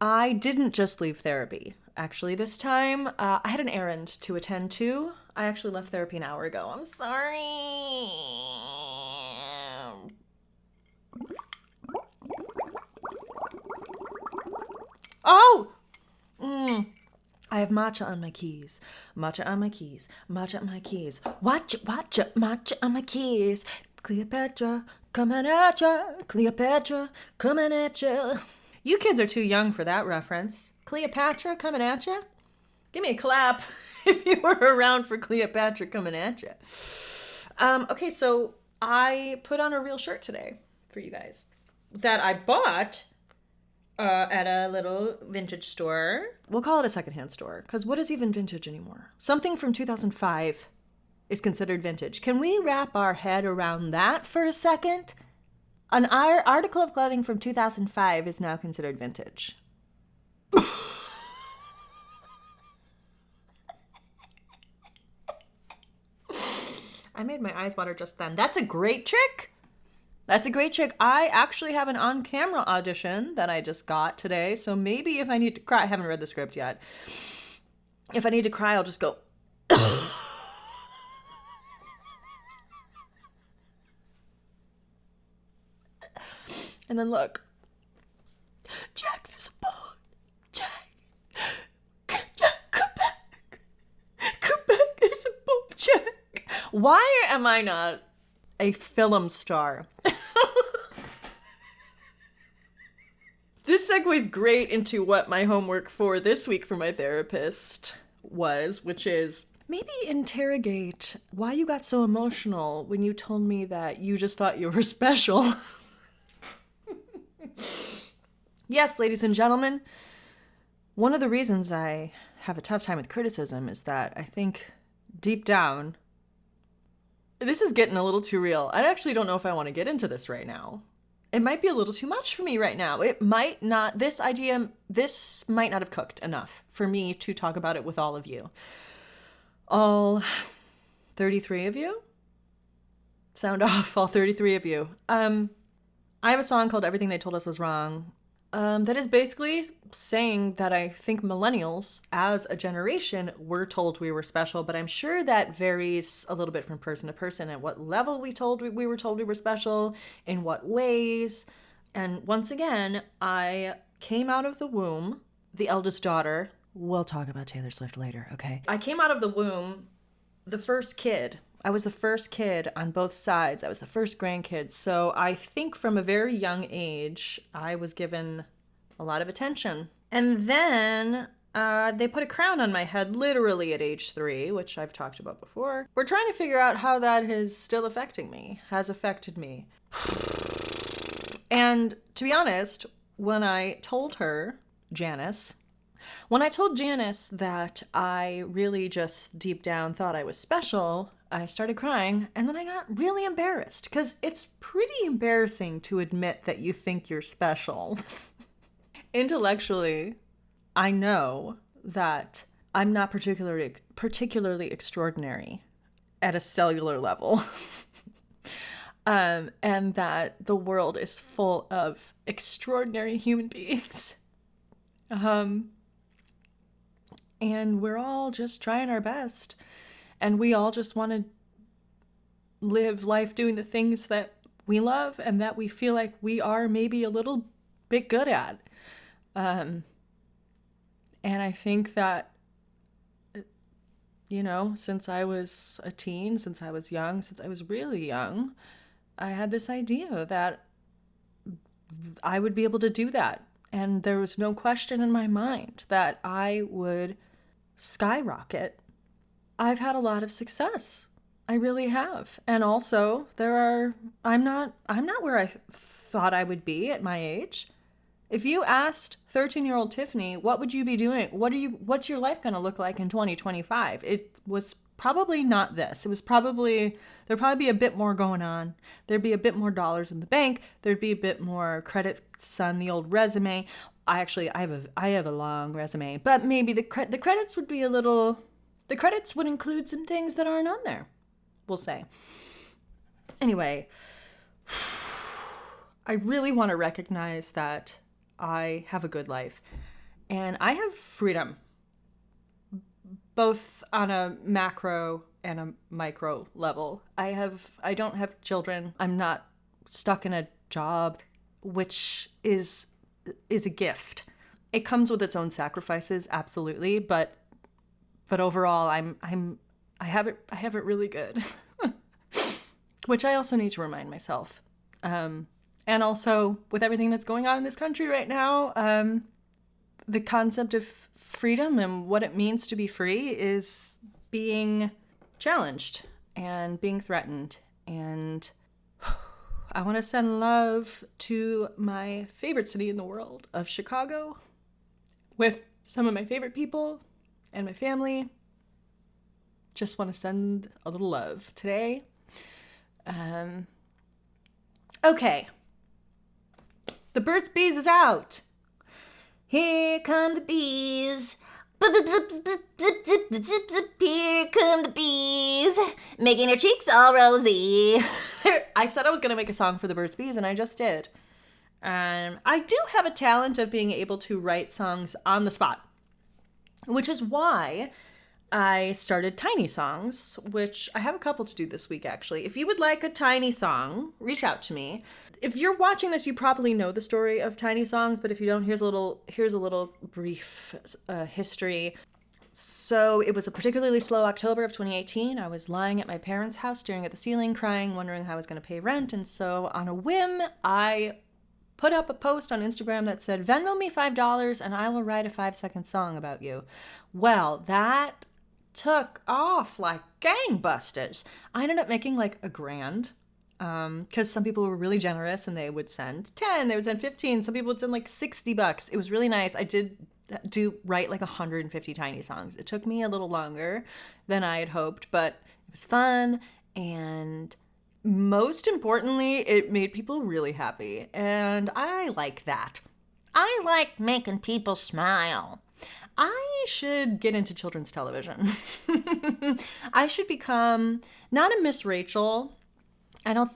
I didn't just leave therapy. Actually, this time, I had an errand to attend to. I actually left therapy an hour ago. I'm sorry. Oh! I have matcha on my keys. Matcha on my keys. Matcha on my keys. Watch it, matcha on my keys. Cleopatra, coming at ya. Cleopatra, coming at ya. You kids are too young for that reference. Cleopatra coming at ya? Give me a clap if you were around for Cleopatra coming at ya. Okay, so I put on a real shirt today for you guys that I bought at a little vintage store. We'll call it a secondhand store, because what is even vintage anymore? Something from 2005 is considered vintage. Can we wrap our head around that for a second? An article of clothing from 2005 is now considered vintage. I made my eyes water just then. That's a great trick. That's a great trick. I actually have an on-camera audition that I just got today, so maybe if I need to cry, I haven't read the script yet. If I need to cry, I'll just go... And then look. Jack, there's a boat. Jack, come back. Come back, there's a boat, Jack. Why am I not a film star? This segues great into what my homework for this week for my therapist was, which is maybe interrogate why you got so emotional when you told me that you just thought you were special. Yes, ladies and gentlemen, one of the reasons I have a tough time with criticism is that I think deep down, this is getting a little too real. I actually don't know if I want to get into this right now. It might be a little too much for me right now. It might not, this might not have cooked enough for me to talk about it with all of you. All 33 of you? Sound off, all 33 of you. I have a song called Everything They Told Us Was Wrong. That is basically saying that I think millennials as a generation were told we were special, but I'm sure that varies a little bit from person to person at what level we were told we were special, in what ways. And once again, I came out of the womb, the eldest daughter. We'll talk about Taylor Swift later, okay? I came out of the womb, the first kid. I was the first kid on both sides. I was the first grandkid. So I think from a very young age, I was given a lot of attention. And then they put a crown on my head literally at age 3, which I've talked about before. We're trying to figure out how that is still affecting me, has affected me. And to be honest, when I told Janice that I really just deep down thought I was special, I started crying, and then I got really embarrassed, because it's pretty embarrassing to admit that you think you're special. Intellectually, I know that I'm not particularly extraordinary at a cellular level. And that the world is full of extraordinary human beings. And we're all just trying our best. And we all just want to live life doing the things that we love and that we feel like we are maybe a little bit good at. And I think that, since I was a teen, since I was young, since I was really young, I had this idea that I would be able to do that. And there was no question in my mind that I would skyrocket. I've had a lot of success. I really have. And also I'm not where I thought I would be at my age. If you asked 13-year-old Tiffany, what would you be doing? What's your life going to look like in 2025? It was probably not this. There'd probably be a bit more going on. There'd be a bit more dollars in the bank. There'd be a bit more credits on the old resume. I have a long resume, but maybe the credits would be the credits would include some things that aren't on there, we'll say. Anyway, I really want to recognize that I have a good life and I have freedom, both on a macro and a micro level. I don't have children. I'm not stuck in a job, which is a gift. It comes with its own sacrifices, absolutely, but overall I have it really good. Which I also need to remind myself. And also with everything that's going on in this country right now, the concept of freedom and what it means to be free is being challenged and being threatened. And I want to send love to my favorite city in the world of Chicago with some of my favorite people and my family. Just want to send a little love today. Okay. The Burt's Bees is out. Here come the bees. Here come the bees. Making your cheeks all rosy. I said I was going to make a song for the Burt's Bees, and I just did. I do have a talent of being able to write songs on the spot, which is why I started Tiny Songs, which I have a couple to do this week, actually. If you would like a tiny song, reach out to me. If you're watching this, you probably know the story of Tiny Songs, but if you don't, here's a little brief history. So it was a particularly slow October of 2018. I was lying at my parents' house, staring at the ceiling, crying, wondering how I was going to pay rent. And so on a whim, I put up a post on Instagram that said, Venmo me $5 and I will write a 5-second song about you. Well, that took off like gangbusters. I ended up making like $1,000 because some people were really generous and they would send 10, they would send 15, some people would send like $60. It was really nice. I did write like 150 Tiny Songs. It took me a little longer than I had hoped, but it was fun, and most importantly, it made people really happy, and I like that. I like making people smile. I should get into children's television. I should become not a Miss Rachel. I don't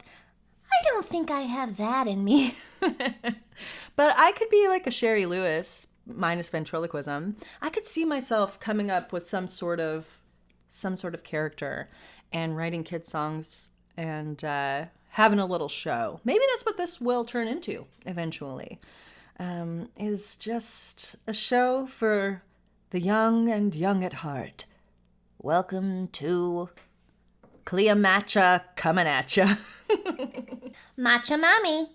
think I have that in me. But I could be like a Sherry Lewis, minus ventriloquism. I could see myself coming up with some sort of character and writing kids songs and having a little show. Maybe that's what this will turn into eventually. Is just a show for the young and young at heart. Welcome to Cleomatcha coming at ya. Matcha Mommy.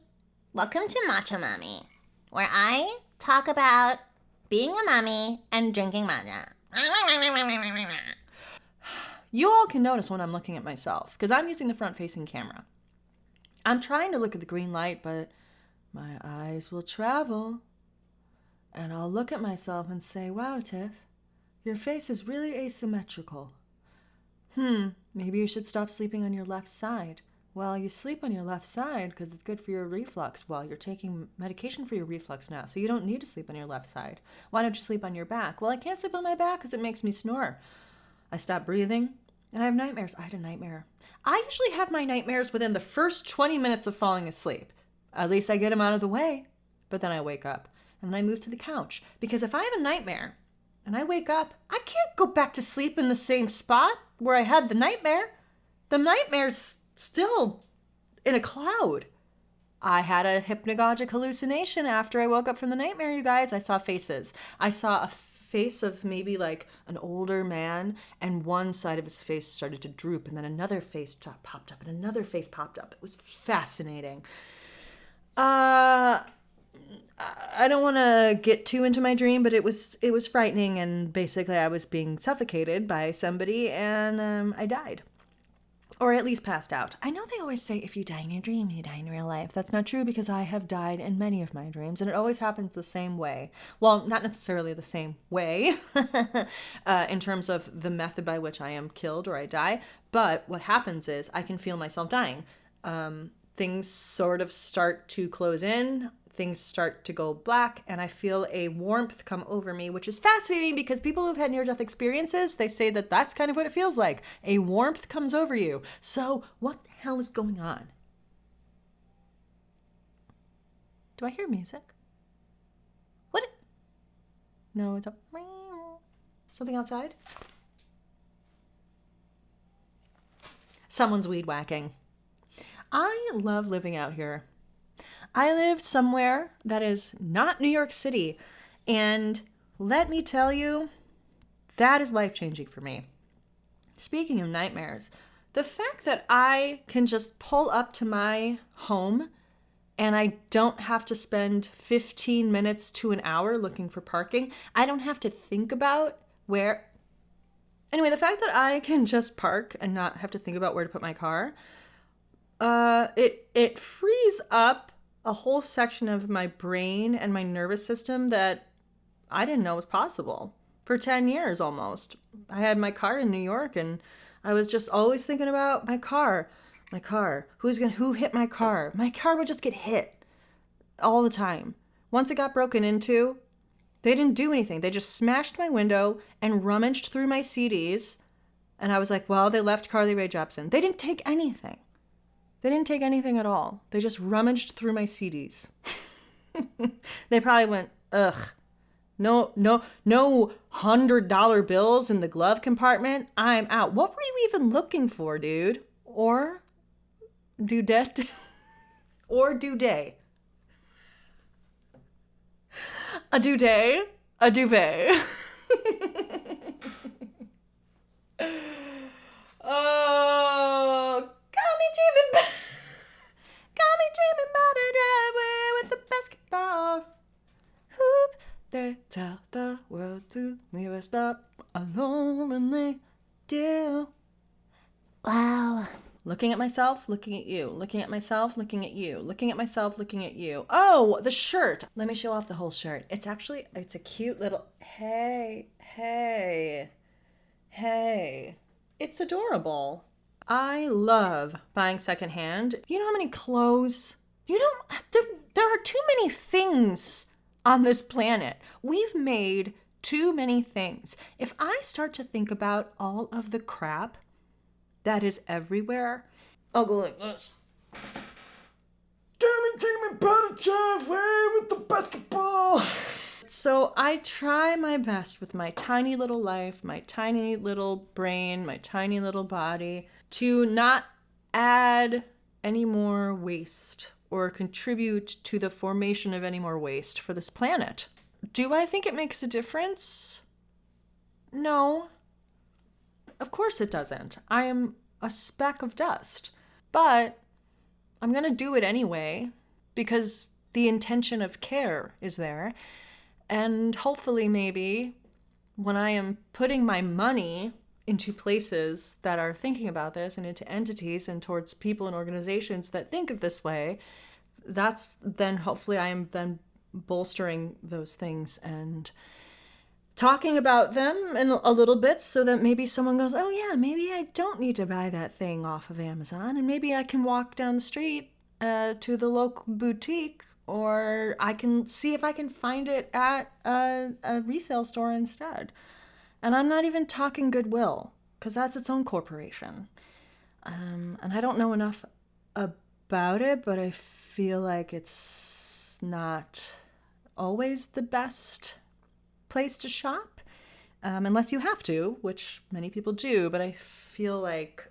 Welcome to Matcha Mommy, where I talk about being a mommy and drinking matcha. You all can notice when I'm looking at myself, because I'm using the front-facing camera. I'm trying to look at the green light, but my eyes will travel. And I'll look at myself and say, wow, Tiff, your face is really asymmetrical. Maybe you should stop sleeping on your left side. Well, you sleep on your left side because it's good for your reflux. Well, you're taking medication for your reflux now, so you don't need to sleep on your left side. Why don't you sleep on your back? Well, I can't sleep on my back because it makes me snore. I stop breathing, and I have nightmares. I had a nightmare. I usually have my nightmares within the first 20 minutes of falling asleep. At least I get them out of the way. But then I wake up, and then I move to the couch. Because if I have a nightmare, and I wake up, I can't go back to sleep in the same spot where I had the nightmare. The nightmare's still in a cloud. I had a hypnagogic hallucination after I woke up from the nightmare, you guys. I saw faces. I saw a face of maybe like an older man, and one side of his face started to droop, and then another face popped up, and another face popped up. It was fascinating. I don't want to get too into my dream, but it was frightening, and basically I was being suffocated by somebody, and I died. or at least passed out. I know they always say if you die in your dream, you die in real life. That's not true because I have died in many of my dreams, and it always happens the same way. Well, not necessarily the same way in terms of the method by which I am killed or I die, but what happens is I can feel myself dying. Things sort of start to close in, things start to go black, and I feel a warmth come over me, which is fascinating because people who've had near-death experiences, they say that that's kind of what it feels like. A warmth comes over you. So what the hell is going on? Do I hear music? What? No, it's a... Something outside? Someone's weed whacking. I love living out here. I live somewhere that is not New York City, and let me tell you, that is life-changing for me. Speaking of nightmares, the fact that I can just pull up to my home and I don't have to spend 15 minutes to an hour looking for parking, I don't have to think about where... Anyway, the fact that I can just park and not have to think about where to put my car, it frees up a whole section of my brain and my nervous system that I didn't know was possible. For 10 years almost. I had my car in New York and I was just always thinking about my car. Who hit my car? My car would just get hit all the time. Once it got broken into, they didn't do anything. They just smashed my window and rummaged through my CDs. And I was like, well, they left Carly Rae Jepsen. They didn't take anything. They didn't take anything at all. They just rummaged through my CDs. They probably went, ugh, no $100 bills in the glove compartment. I'm out. What were you even looking for, dude? Or dudette? Or duvet? A duvet? A duvet. Oh, got me dreaming about a driveway with a basketball hoop. They tell the world to leave us stop alone and they do. Wow. Looking at myself, looking at you. Looking at myself, looking at you. Looking at myself, looking at you. Oh, the shirt. Let me show off the whole shirt. It's a cute little, hey. It's adorable. I love buying secondhand. You know how many clothes? There are too many things on this planet. We've made too many things. If I start to think about all of the crap that is everywhere, I'll go like this. Got me dreaming about a driveway with the basketball. So I try my best with my tiny little life, my tiny little brain, my tiny little body to not add any more waste or contribute to the formation of any more waste for this planet. Do I think it makes a difference? No. Of course it doesn't. I am a speck of dust. But I'm going to do it anyway because the intention of care is there. And hopefully maybe when I am putting my money into places that are thinking about this and into entities and towards people and organizations that think of this way, that's then hopefully I am then bolstering those things and talking about them in a little bit so that maybe someone goes, oh yeah, maybe I don't need to buy that thing off of Amazon and maybe I can walk down the street to the local boutique, or I can see if I can find it at a resale store instead. And I'm not even talking Goodwill, because that's its own corporation. And I don't know enough about it, but I feel like it's not always the best place to shop, unless you have to, which many people do, but I feel like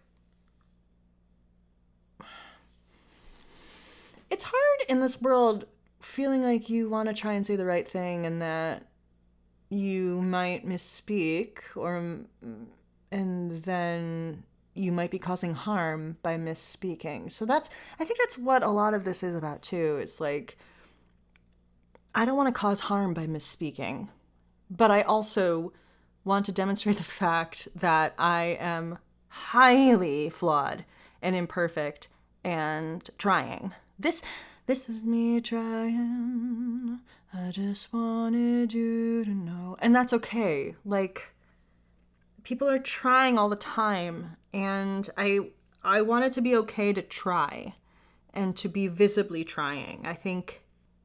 it's hard in this world feeling like you want to try and say the right thing and that you might misspeak and then you might be causing harm by misspeaking. So I think that's what a lot of this is about too. It's like, I don't want to cause harm by misspeaking, but I also want to demonstrate the fact that I am highly flawed and imperfect and trying. This is me trying. I just wanted you to know. And that's okay. Like, people are trying all the time, and I want it to be okay to try and to be visibly trying. I think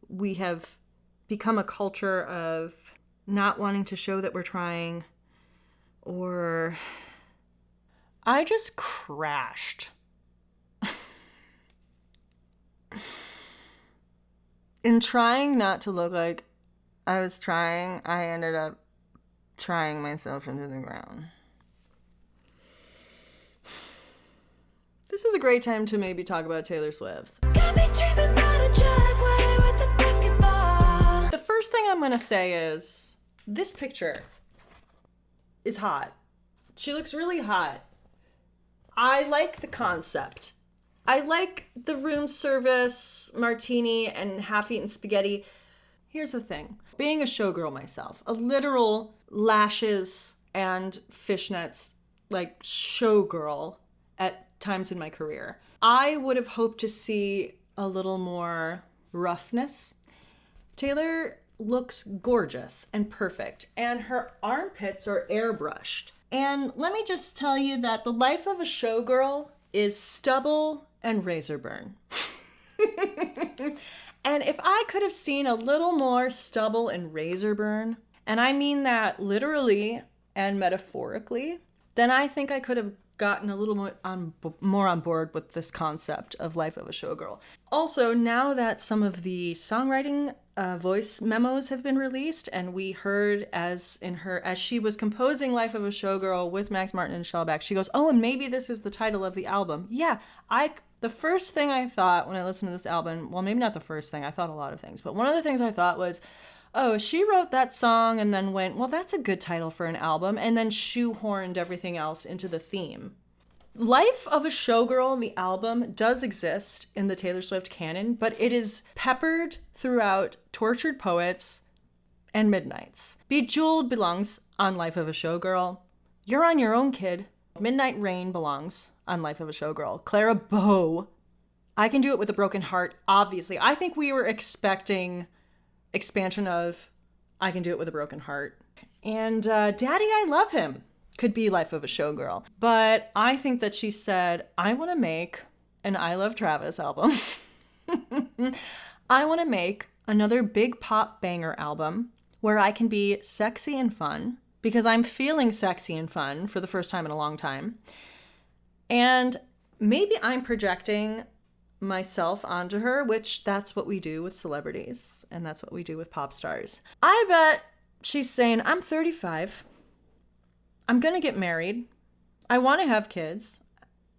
we have become a culture of not wanting to show that we're trying, or I just crashed. In trying not to look like I was trying, I ended up trying myself into the ground. This is a great time to maybe talk about Taylor Swift. Got me dreaming about a driveway with a basketball. The first thing I'm gonna say is this picture is hot. She looks really hot. I like the concept. I like the room service martini and half-eaten spaghetti. Here's the thing. Being a showgirl myself, a literal lashes and fishnets, like showgirl at times in my career, I would have hoped to see a little more roughness. Taylor looks gorgeous and perfect, and her armpits are airbrushed. And let me just tell you that the life of a showgirl is stubble and razor burn. And if I could have seen a little more stubble and razor burn, and I mean that literally and metaphorically, then I think I could have gotten a little more on board with this concept of life of a showgirl. Also, now that some of the songwriting voice memos have been released, and we heard as she was composing Life of a Showgirl with Max Martin and Shellback, she goes, "Oh, and maybe this is the title of the album." Yeah, the first thing I thought when I listened to this album, well, maybe not the first thing, I thought a lot of things, but one of the things I thought was, oh, she wrote that song and then went, well, that's a good title for an album, and then shoehorned everything else into the theme. Life of a Showgirl, the album, does exist in the Taylor Swift canon, but it is peppered throughout Tortured Poets and Midnights. Bejeweled belongs on Life of a Showgirl. You're on Your Own, Kid. Midnight Rain belongs on Life of a Showgirl. Clara Bow. I Can Do It With a Broken Heart, obviously. I think we were expecting expansion of I Can Do It With a Broken Heart. And Daddy, I Love Him could be Life of a Showgirl. But I think that she said, I want to make an I Love Travis album. I want to make another big pop banger album where I can be sexy and fun, because I'm feeling sexy and fun for the first time in a long time. And maybe I'm projecting myself onto her, which that's what we do with celebrities, and that's what we do with pop stars. I bet she's saying, I'm 35. I'm going to get married. I want to have kids,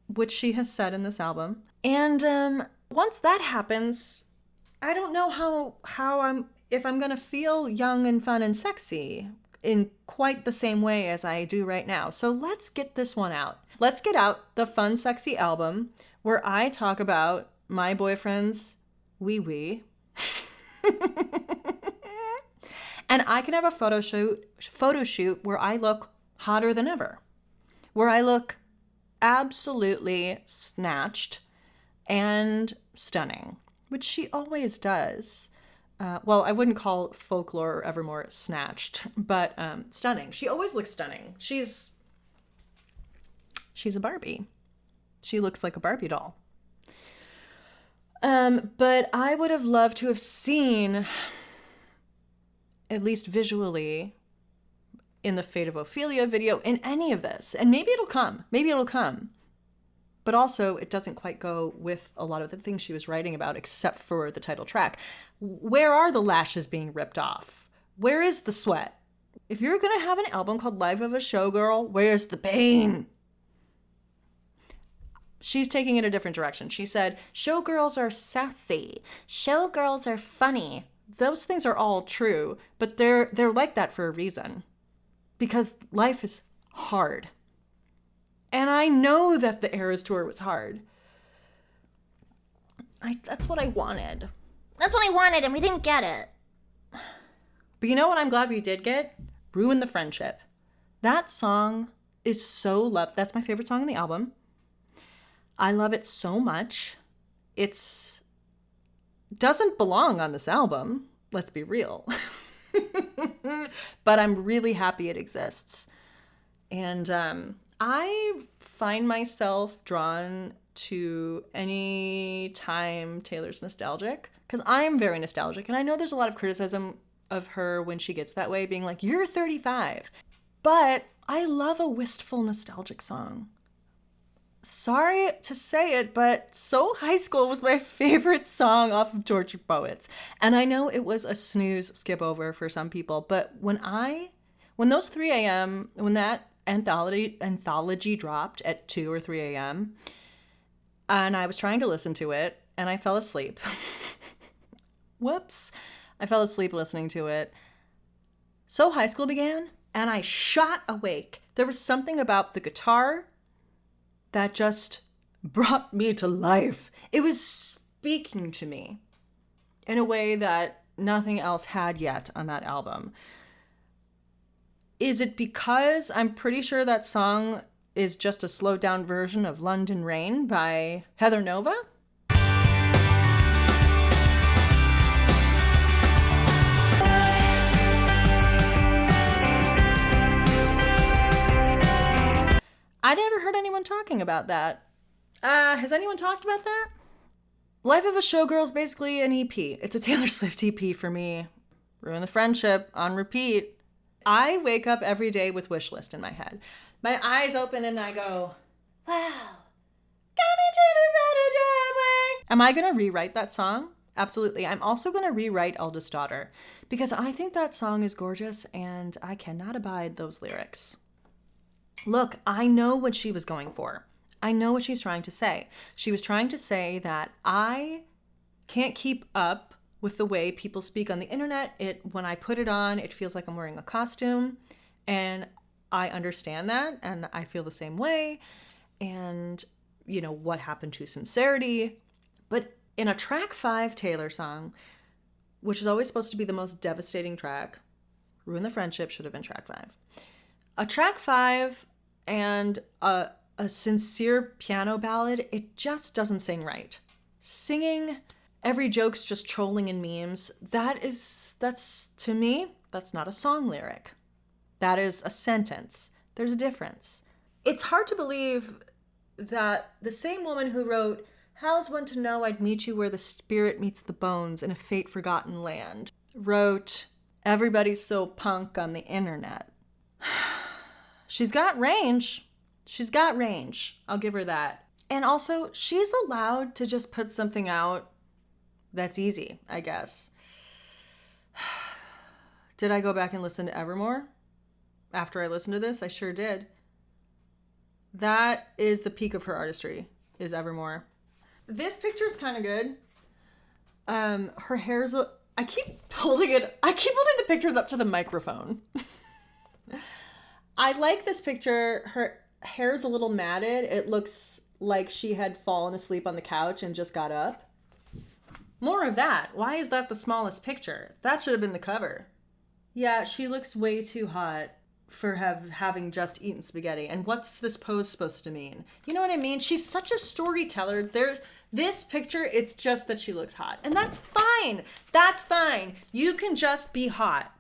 which she has said in this album. And once that happens, I don't know if I'm going to feel young and fun and sexy in quite the same way as I do right now. So let's get this one out. Let's get out the fun, sexy album where I talk about my boyfriend's wee-wee. And I can have a photo shoot where I look hotter than ever, where I look absolutely snatched and stunning, which she always does. Well, I wouldn't call Folklore or Evermore snatched, but stunning. She always looks stunning. She's a Barbie. She looks like a Barbie doll. But I would have loved to have seen, at least visually, in the Fate of Ophelia video, in any of this. And maybe it'll come. But also, it doesn't quite go with a lot of the things she was writing about, except for the title track. Where are the lashes being ripped off? Where is the sweat? If you're going to have an album called Life of a Showgirl, where's the pain? She's taking it a different direction. She said, showgirls are sassy. Showgirls are funny. Those things are all true, but they're like that for a reason. Because life is hard. And I know that the Eras Tour was hard. That's what I wanted. That's what I wanted, and we didn't get it. But you know what I'm glad we did get? Ruin the Friendship. That song is so loved. That's my favorite song on the album. I love it so much. It's doesn't belong on this album, let's be real. But I'm really happy it exists. And I find myself drawn to any time Taylor's nostalgic, because I'm very nostalgic. And I know there's a lot of criticism of her when she gets that way, being like, you're 35. But I love a wistful, nostalgic song. Sorry to say it, but So High School was my favorite song off of Tortured Poets. And I know it was a snooze skip over for some people, but when those 3 a.m., when that anthology dropped at 2 or 3 a.m., and I was trying to listen to it, and I fell asleep. Whoops. I fell asleep listening to it. So High School began, and I shot awake. There was something about the guitar that just brought me to life. It was speaking to me in a way that nothing else had yet on that album. Is it because I'm pretty sure that song is just a slowed down version of London Rain by Heather Nova? I never heard anyone talking about that. Has anyone talked about that? Life of a Showgirl is basically an EP. It's a Taylor Swift EP for me. Ruin the Friendship on repeat. I wake up every day with Wishlist in my head. My eyes open and I go, wow, coming to the better driveway. Am I going to rewrite that song? Absolutely. I'm also going to rewrite Eldest Daughter because I think that song is gorgeous and I cannot abide those lyrics. Look, I know what she was going for. I know what she's trying to say. She was trying to say that I can't keep up with the way people speak on the internet. When I put it on, it feels like I'm wearing a costume. And I understand that, and I feel the same way. And, what happened to sincerity? But in a track 5 Taylor song, which is always supposed to be the most devastating track, Ruin the Friendship should have been track 5. A track 5 and a sincere piano ballad, it just doesn't sing right. Singing every joke's just trolling in memes, that's to me, that's not a song lyric. That is a sentence. There's a difference. It's hard to believe that the same woman who wrote, "How's one to know I'd meet you where the spirit meets the bones in a fate-forgotten land," wrote, "Everybody's so punk on the internet." She's got range. She's got range. I'll give her that. And also, she's allowed to just put something out that's easy, I guess. Did I go back and listen to Evermore? After I listened to this, I sure did. That is the peak of her artistry, is Evermore. This picture's kind of good. Her hair's... I keep holding the pictures up to the microphone. I like this picture. Her hair's a little matted. It looks like she had fallen asleep on the couch and just got up. More of that. Why is that the smallest picture? That should have been the cover. Yeah, she looks way too hot for having just eaten spaghetti. And what's this pose supposed to mean? You know what I mean? She's such a storyteller. This picture, it's just that she looks hot. And that's fine. That's fine. You can just be hot.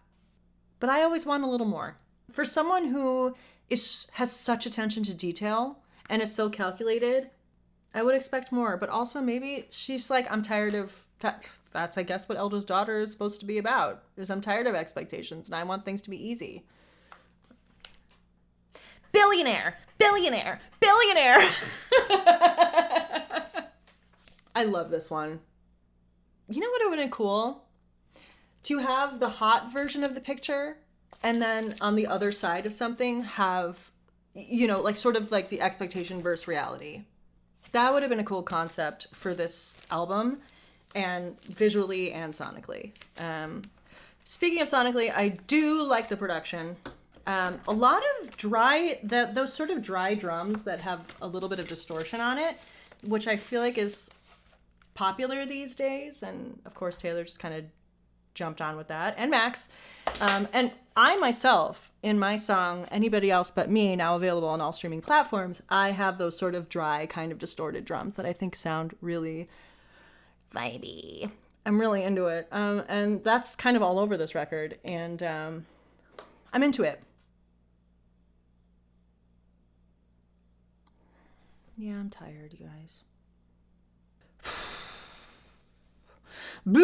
But I always want a little more. For someone who has such attention to detail and is so calculated, I would expect more. But also maybe she's like, I'm tired of that. That's, I guess, what Eldest Daughter is supposed to be about, is I'm tired of expectations and I want things to be easy. Billionaire, billionaire, billionaire. I love this one. You know what would have been cool? To have the hot version of the picture and then on the other side of something have, like sort of like the expectation versus reality. That would have been a cool concept for this album, and visually and sonically. Speaking of sonically, I do like the production. A lot of those sort of dry drums that have a little bit of distortion on it, which I feel like is popular these days. And of course, Taylor just kind of jumped on with that, and Max. And I myself, in my song Anybody Else But Me, now available on all streaming platforms, I have those sort of dry, kind of distorted drums that I think sound really Vibey. I'm really into it. And that's kind of all over this record, and I'm into it. Yeah, I'm tired, you guys. Blue.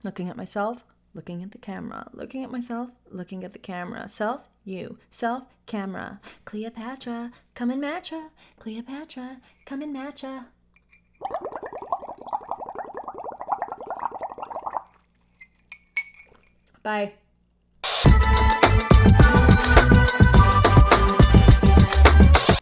Looking at myself, looking at the camera, looking at myself, looking at the camera. Self, you, self, camera. Cleopatra, come and matcha. Cleopatra, come and matcha. Bye.